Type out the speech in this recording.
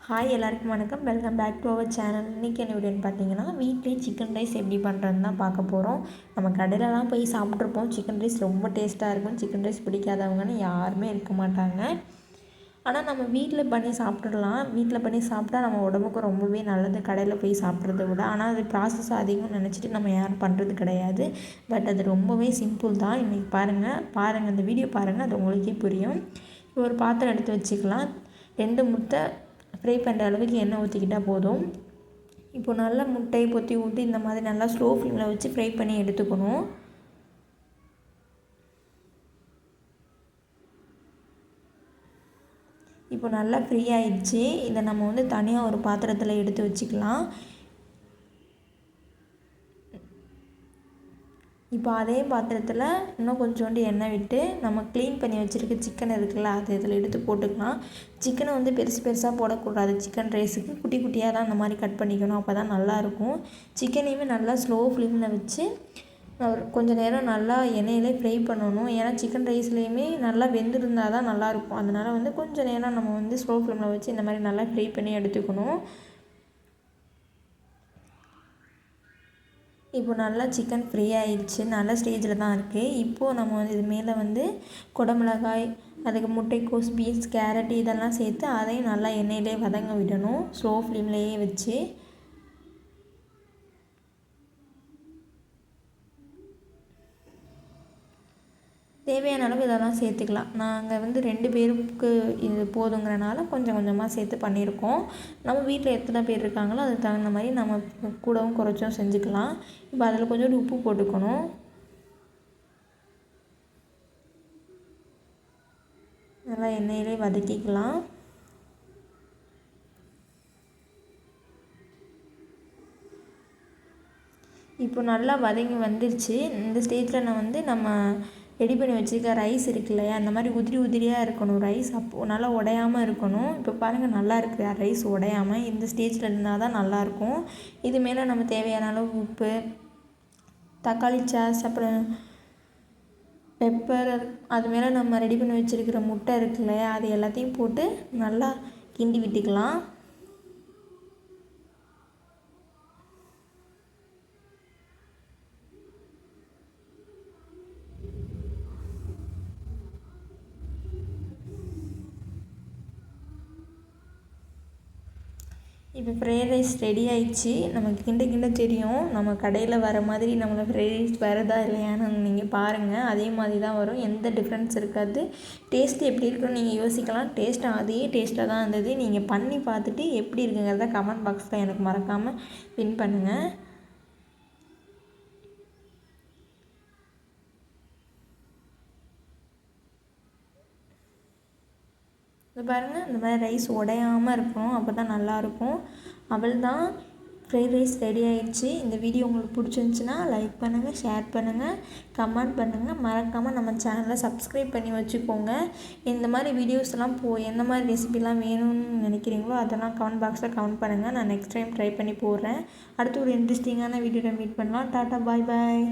Hi எல்லாருக்கும் வணக்கம். Welcome back to our channel. இன்றைக்கி என்ன வீடியோன்னு பார்த்தீங்கன்னா, வீட்டிலே சிக்கன் ரைஸ் எப்படி பண்ணுறதுன்னு தான் பார்க்க போகிறோம். நம்ம கடையிலலாம் போய் சாப்பிட்ருப்போம். சிக்கன் ரைஸ் ரொம்ப டேஸ்ட்டாக இருக்கும். சிக்கன் ரைஸ் பிடிக்காதவங்கன்னு யாருமே இருக்க மாட்டாங்க. ஆனால் நம்ம வீட்டில் பண்ணி சாப்பிட்றலாம். வீட்டில் பண்ணி சாப்பிட்டா நம்ம உடம்புக்கு ரொம்பவே நல்லது, கடையில் போய் சாப்பிட்றத விட. ஆனால் அது ப்ராசஸ் அதிகம்னு நினச்சிட்டு நம்ம யாரும் பண்ணுறது கிடையாது. பட் அது ரொம்பவே சிம்பிள் தான். இன்றைக்கி பாருங்கள் இந்த வீடியோ பாருங்கள், அது உங்களுக்கே புரியும். ஒரு பாத்திரம் எடுத்து வச்சுக்கலாம். 2 முட்டை ஃப்ரை பண்ணுற அளவுக்கு எண்ணெய் ஊற்றிக்கிட்டால் போதும். இப்போ நல்லா முட்டையை பொத்தி ஊற்றி இந்த மாதிரி நல்லா ஸ்லோ ஃப்ளேமில் வச்சு ஃப்ரை பண்ணி எடுத்துக்கணும். இப்போ நல்லா ஃப்ரீ ஆயிடுச்சு. இதை நம்ம தனியாக ஒரு பாத்திரத்தில் எடுத்து வச்சுக்கலாம். இப்போ அதே பாத்திரத்தில் இன்னும் கொஞ்சோண்டு எண்ணெய் விட்டு நம்ம க்ளீன் பண்ணி வச்சுருக்க சிக்கன் இருக்குல்ல, அது இதில் எடுத்து போட்டுக்கலாம். சிக்கனை பெருசு பெருசாக போடக்கூடாது. சிக்கன் ரைஸுக்கு குட்டி குட்டியாக தான் அந்த மாதிரி கட் பண்ணிக்கணும். அப்போ தான் நல்லாயிருக்கும். சிக்கனையுமே நல்லா ஸ்லோ ஃப்ளேமில் வச்சு கொஞ்சம் நேரம் நல்லா எண்ணெயிலே ஃப்ரை பண்ணணும். ஏன்னா சிக்கன் ரைஸ்லேயுமே நல்லா வெந்திருந்தால் தான் நல்லாயிருக்கும். அதனால் கொஞ்சம் நேரம் நம்ம ஸ்லோ ஃப்ளேமில் வச்சு இந்த மாதிரி நல்லா ஃப்ரை பண்ணி எடுத்துக்கணும். இப்போ நல்லா சிக்கன் ஃப்ரை ஆயிடுச்சு. நல்ல ஸ்டேஜில் தான் இருக்குது. இப்போது நம்ம இது மேலே குடமிளகாய், அதுக்கு முட்டைக்கோஸ், பீன்ஸ், கேரட் இதெல்லாம் சேர்த்து அதையும் நல்லா எண்ணெயிலே வதங்க விடணும், ஸ்லோ ஃப்ளேம்லேயே வச்சு. தேவையான அளவு இதெல்லாம் சேர்த்துக்கலாம். நாங்கள் 2 பேருக்கு இது போதுங்கிறனால கொஞ்சம் கொஞ்சமாக சேர்த்து பண்ணியிருக்கோம். நம்ம வீட்டில் எத்தனை பேர் இருக்காங்களோ அதுக்கு தகுந்த மாதிரி நம்ம கூடவும் குறைச்சும் செஞ்சுக்கலாம். இப்போ அதில் கொஞ்சோண்டு உப்பு போட்டுக்கணும். நல்லா எண்ணெயிலே வதக்கிக்கலாம். இப்போ நல்லா வதங்கி வந்துருச்சு. இந்த ஸ்டேஜில் நம்ம ரெடி பண்ணி வச்சுருக்க ரைஸ் இருக்கு இல்லையா, அந்த மாதிரி உதிரி உதிரியாக இருக்கணும் ரைஸ். அப்போது நல்லா உடையாமல் இருக்கணும். இப்போ பாருங்கள் நல்லா இருக்குது ரைஸ் உடையாமல். இந்த ஸ்டேஜில் இருந்தால் தான் நல்லாயிருக்கும். இது மேலே நம்ம தேவையான அளவு உப்பு, தக்காளி சாஸ், அப்புறம் பெப்பர், அது மேலே நம்ம ரெடி பண்ணி வச்சுருக்கிற முட்டை இருக்கு இல்லையா, அது எல்லாத்தையும் போட்டு நல்லா கிண்டி விட்டுக்கலாம். இப்போ ஃப்ரைட் ரைஸ் ரெடி ஆயிடுச்சு. நமக்கு கிண்ட தெரியும் நம்ம கடையில் வர மாதிரி நம்மளுக்கு ஃப்ரைட் ரைஸ் வருதா இல்லையான்னு நீங்கள் பாருங்கள். அதே மாதிரி தான் வரும், எந்த டிஃப்ரென்ஸ் இருக்காது. டேஸ்ட்டு எப்படி இருக்குன்னு நீங்கள் யோசிக்கலாம். அதே டேஸ்ட்டாக தான் இருந்தது. நீங்கள் பண்ணி பார்த்துட்டு எப்படி இருக்குங்கிறத கமெண்ட் பாக்ஸில் எனக்கு மறக்காமல் பின் பண்ணுங்கள். இது பாருங்கள், இந்த மாதிரி ரைஸ் உடையாமல் இருக்கணும். அப்போ தான் நல்லாயிருக்கும். அவ்வளோதான், ஃப்ரைட் ரைஸ் ரெடி ஆகிடுச்சு. இந்த வீடியோ உங்களுக்கு பிடிச்சிருந்துச்சின்னா லைக் பண்ணுங்கள், ஷேர் பண்ணுங்கள், கமெண்ட் பண்ணுங்கள். மறக்காமல் நம்ம சேனலை சப்ஸ்கிரைப் பண்ணி வச்சுக்கோங்க. இந்த மாதிரி வீடியோஸ்லாம் எந்த மாதிரி ரெசிபிலாம் வேணும்னு நினைக்கிறீங்களோ அதெல்லாம் கமெண்ட் பாக்ஸில் கமெண்ட் பண்ணுங்கள். நான் நெக்ஸ்ட் டைம் ட்ரை பண்ணி போடுறேன். அடுத்து ஒரு இன்ட்ரெஸ்டிங்கான வீடியோவில் மீட் பண்ணலாம். டாட்டா, பாய் பாய்.